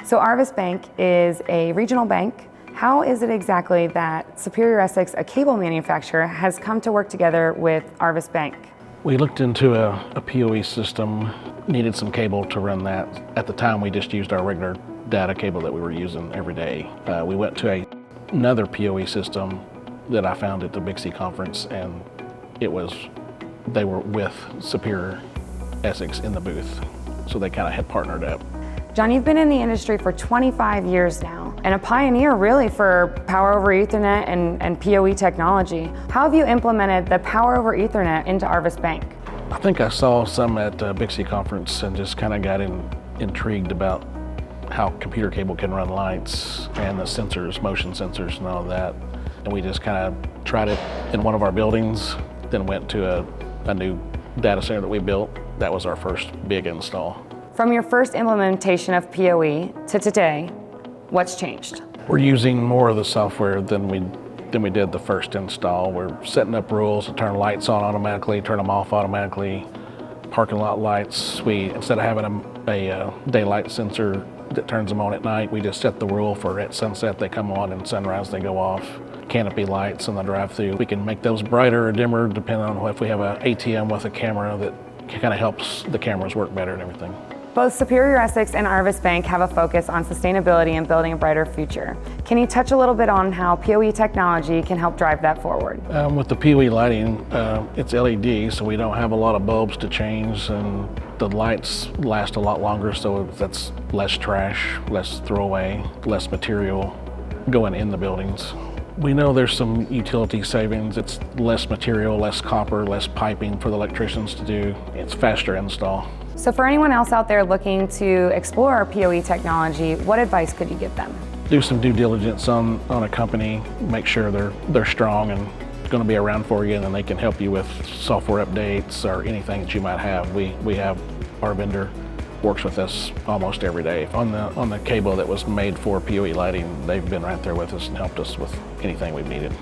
So Arvest Bank is a regional bank. How is it exactly that Superior Essex, a cable manufacturer, has come to work together with Arvest Bank? We looked into a PoE system, needed some cable to run that. At the time, we just used our regular data cable that we were using every day. We went to another PoE system that I found at the Big C conference, and they were with Superior Essex in the booth, so they kind of had partnered up. John, you've been in the industry for 25 years now, and a pioneer really for Power over Ethernet and PoE technology. How have you implemented the Power over Ethernet into Arvest Bank? I think I saw some at Big C conference and just kind of got intrigued about how computer cable can run lights and the sensors, motion sensors and all of that. And we just kind of tried it in one of our buildings, then went to a new data center that we built. That was our first big install. From your first implementation of PoE to today, what's changed? We're using more of the software than we did the first install. We're setting up rules to turn lights on automatically, turn them off automatically. Parking lot lights, instead of having a daylight sensor that turns them on at night, we just set the rule for at sunset they come on and sunrise they go off. Canopy lights in the drive-thru, we can make those brighter or dimmer depending on if we have an ATM with a camera that kind of helps the cameras work better and everything. Both Superior Essex and Arvest Bank have a focus on sustainability and building a brighter future. Can you touch a little bit on how PoE technology can help drive that forward? With the PoE lighting, it's LED, so we don't have a lot of bulbs to change, and the lights last a lot longer, so that's less trash, less throwaway, less material going in the buildings. We know there's some utility savings. It's less material, less copper, less piping for the electricians to do. It's faster install. So for anyone else out there looking to explore PoE technology, what advice could you give them? Do some due diligence on a company, make sure they're strong and going to be around for you, and then they can help you with software updates or anything that you might have. We have our vendor works with us almost every day. On the cable that was made for PoE lighting, they've been right there with us and helped us with anything we've needed.